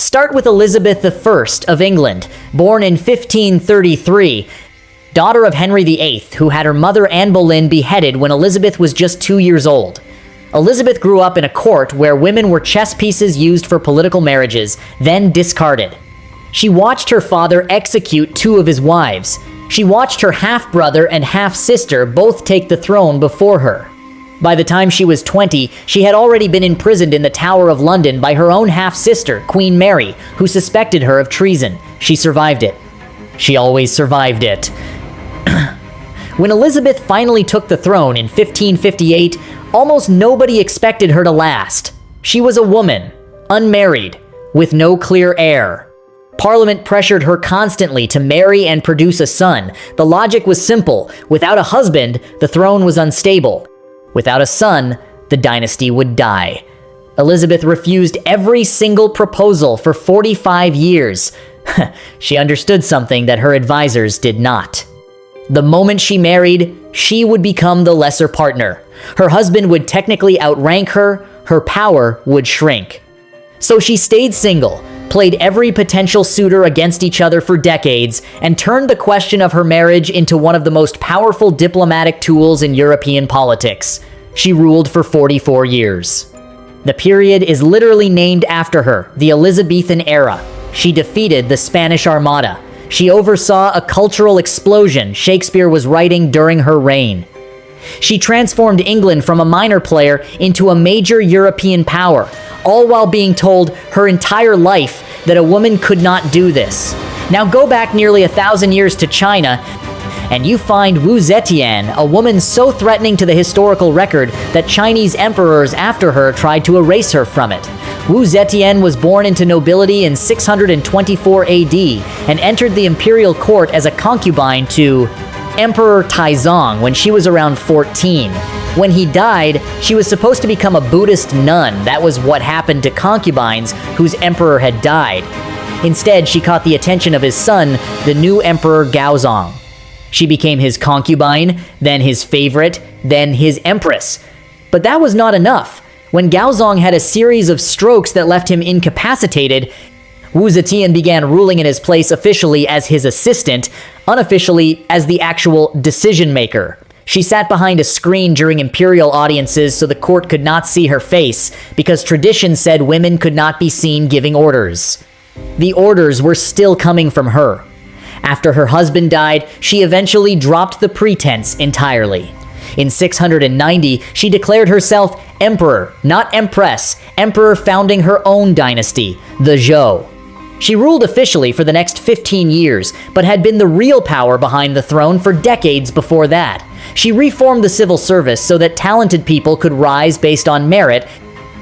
Start with Elizabeth I of England, born in 1533, daughter of Henry VIII, who had her mother Anne Boleyn beheaded when Elizabeth was just 2 years old. Elizabeth grew up in a court where women were chess pieces used for political marriages, then discarded. She watched her father execute 2 of his wives. She watched her half-brother and half-sister both take the throne before her. By the time she was 20, she had already been imprisoned in the Tower of London by her own half-sister, Queen Mary, who suspected her of treason. She survived it. She always survived it. When Elizabeth finally took the throne in 1558, almost nobody expected her to last. She was a woman, unmarried, with no clear heir. Parliament pressured her constantly to marry and produce a son. The logic was simple. Without a husband, the throne was unstable. Without a son, the dynasty would die. Elizabeth refused every single proposal for 45 years. She understood something that her advisors did not. The moment she married, she would become the lesser partner. Her husband would technically outrank her, her power would shrink. So she stayed single, played every potential suitor against each other for decades, and turned the question of her marriage into one of the most powerful diplomatic tools in European politics. She ruled for 44 years. The period is literally named after her, the Elizabethan era. She defeated the Spanish Armada. She oversaw a cultural explosion Shakespeare was writing during her reign. She transformed England from a minor player into a major European power, all while being told her entire life that a woman could not do this. Now go back nearly 1,000 years to China, and you find Wu Zetian, a woman so threatening to the historical record that Chinese emperors after her tried to erase her from it. Wu Zetian was born into nobility in 624 AD and entered the imperial court as a concubine to Emperor Taizong when she was around 14. When he died, she was supposed to become a Buddhist nun. That was what happened to concubines whose emperor had died. Instead, she caught the attention of his son, the new Emperor Gaozong. She became his concubine, then his favorite, then his empress. But that was not enough. When Gaozong had a series of strokes that left him incapacitated, Wu Zetian began ruling in his place officially as his assistant, unofficially as the actual decision-maker. She sat behind a screen during imperial audiences so the court could not see her face, because tradition said women could not be seen giving orders. The orders were still coming from her. After her husband died, she eventually dropped the pretense entirely. In 690, she declared herself emperor, not empress, emperor founding her own dynasty, the Zhou. She ruled officially for the next 15 years, but had been the real power behind the throne for decades before that. She reformed the civil service so that talented people could rise based on merit,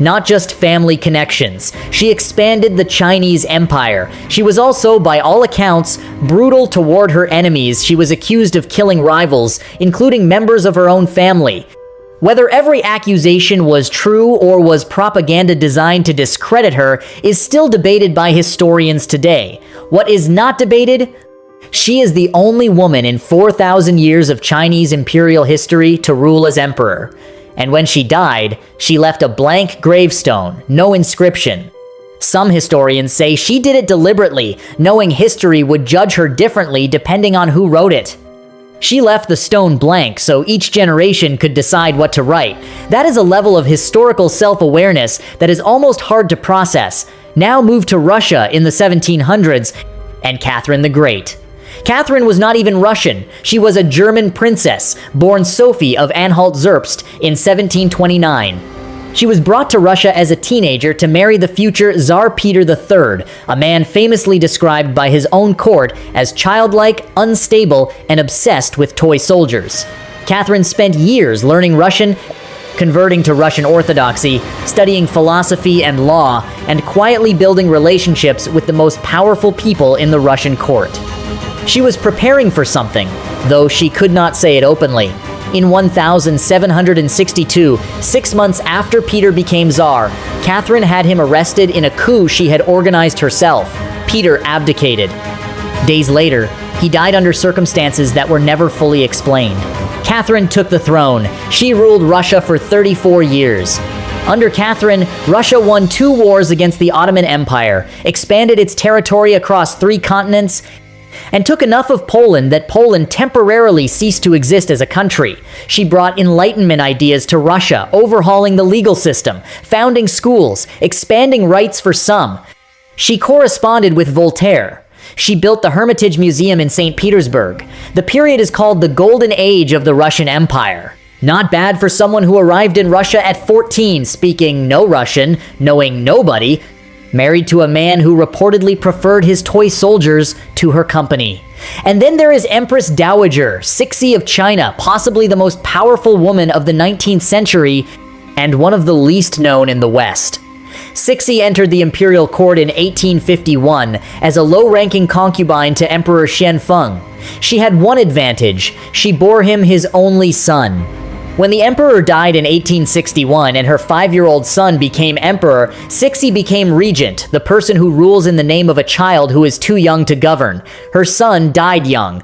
not just family connections. She expanded the Chinese empire. She was also, by all accounts, brutal toward her enemies. She was accused of killing rivals, including members of her own family. Whether every accusation was true or was propaganda designed to discredit her is still debated by historians today. What is not debated? She is the only woman in 4,000 years of Chinese imperial history to rule as emperor. And when she died, she left a blank gravestone, no inscription. Some historians say she did it deliberately, knowing history would judge her differently depending on who wrote it. She left the stone blank so each generation could decide what to write. That is a level of historical self-awareness that is almost hard to process. Now move to Russia in the 1700s and Catherine the Great. Catherine was not even Russian. She was a German princess, born Sophie of Anhalt-Zerbst in 1729. She was brought to Russia as a teenager to marry the future Tsar Peter III, a man famously described by his own court as childlike, unstable, and obsessed with toy soldiers. Catherine spent years learning Russian, converting to Russian Orthodoxy, studying philosophy and law, and quietly building relationships with the most powerful people in the Russian court. She was preparing for something, though she could not say it openly. In 1762, 6 months after Peter became Tsar, Catherine had him arrested in a coup she had organized herself. Peter abdicated. Days later, he died under circumstances that were never fully explained. Catherine took the throne. She ruled Russia for 34 years. Under Catherine, Russia won 2 wars against the Ottoman Empire, expanded its territory across 3 continents, and took enough of Poland that Poland temporarily ceased to exist as a country. She brought Enlightenment ideas to Russia, overhauling the legal system, founding schools, expanding rights for some. She corresponded with Voltaire. She built the Hermitage Museum in St. Petersburg. The period is called the Golden Age of the Russian Empire. Not bad for someone who arrived in Russia at 14, speaking no Russian, knowing nobody, married to a man who reportedly preferred his toy soldiers to her company. And then there is Empress Dowager, Cixi of China, possibly the most powerful woman of the 19th century and one of the least known in the West. Cixi entered the imperial court in 1851 as a low-ranking concubine to Emperor Xianfeng. She had one advantage: she bore him his only son. When the emperor died in 1861 and her 5-year-old son became emperor, Cixi became regent, the person who rules in the name of a child who is too young to govern. Her son died young.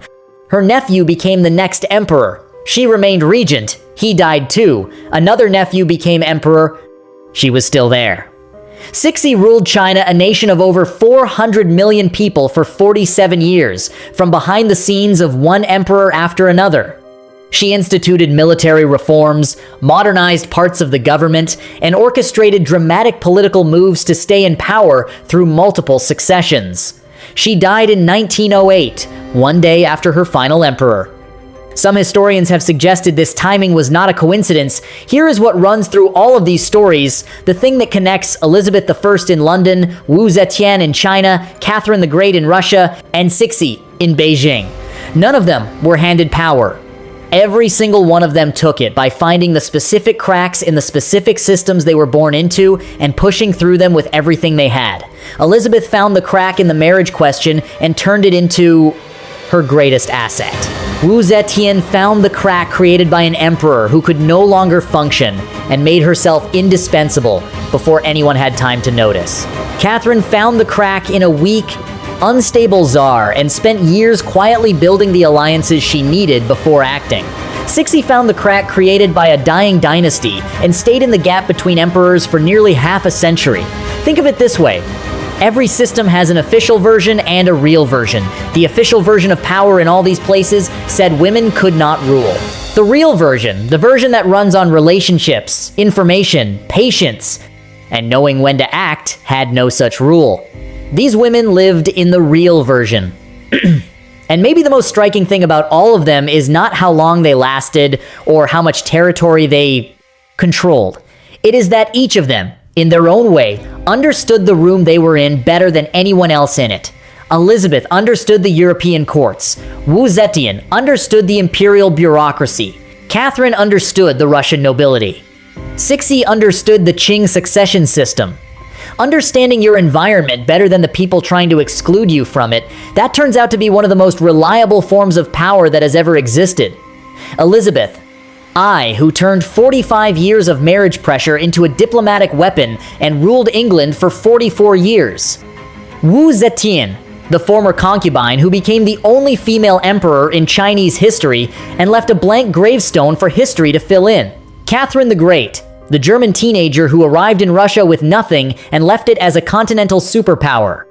Her nephew became the next emperor. She remained regent. He died too. Another nephew became emperor. She was still there. Cixi ruled China, a nation of over 400 million people, for 47 years, from behind the scenes of one emperor after another. She instituted military reforms, modernized parts of the government, and orchestrated dramatic political moves to stay in power through multiple successions. She died in 1908, one day after her final emperor. Some historians have suggested this timing was not a coincidence. Here is what runs through all of these stories, the thing that connects Elizabeth I in London, Wu Zetian in China, Catherine the Great in Russia, and Cixi in Beijing. None of them were handed power. Every single one of them took it by finding the specific cracks in the specific systems they were born into and pushing through them with everything they had. Elizabeth found the crack in the marriage question and turned it into her greatest asset. Wu Zetian found the crack created by an emperor who could no longer function and made herself indispensable before anyone had time to notice. Catherine found the crack in a weak, unstable czar and spent years quietly building the alliances she needed before acting. Cixi found the crack created by a dying dynasty and stayed in the gap between emperors for nearly half a century. Think of it this way. Every system has an official version and a real version. The official version of power in all these places said women could not rule. The real version, the version that runs on relationships, information, patience, and knowing when to act, had no such rule. These women lived in the real version. And maybe the most striking thing about all of them is not how long they lasted or how much territory they controlled. It is that each of them, in their own way, understood the room they were in better than anyone else in it. Elizabeth understood the European courts. Wu Zetian understood the imperial bureaucracy. Catherine understood the Russian nobility. Cixi understood the Qing succession system. Understanding your environment better than the people trying to exclude you from it, that turns out to be one of the most reliable forms of power that has ever existed. Elizabeth, who turned 45 years of marriage pressure into a diplomatic weapon and ruled England for 44 years. Wu Zetian, the former concubine who became the only female emperor in Chinese history and left a blank gravestone for history to fill in. Catherine the Great, the German teenager who arrived in Russia with nothing and left it as a continental superpower.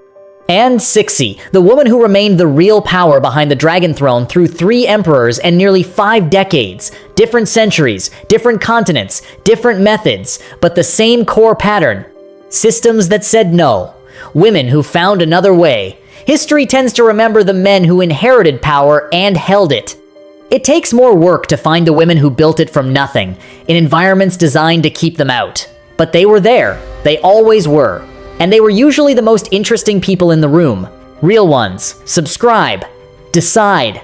And Cixi, the woman who remained the real power behind the Dragon Throne through 3 emperors and nearly 5 decades. Different centuries, different continents, different methods, but the same core pattern. Systems that said no. Women who found another way. History tends to remember the men who inherited power and held it. It takes more work to find the women who built it from nothing, in environments designed to keep them out. But they were there. They always were. And they were usually the most interesting people in the room. Real ones. Subscribe. Decide.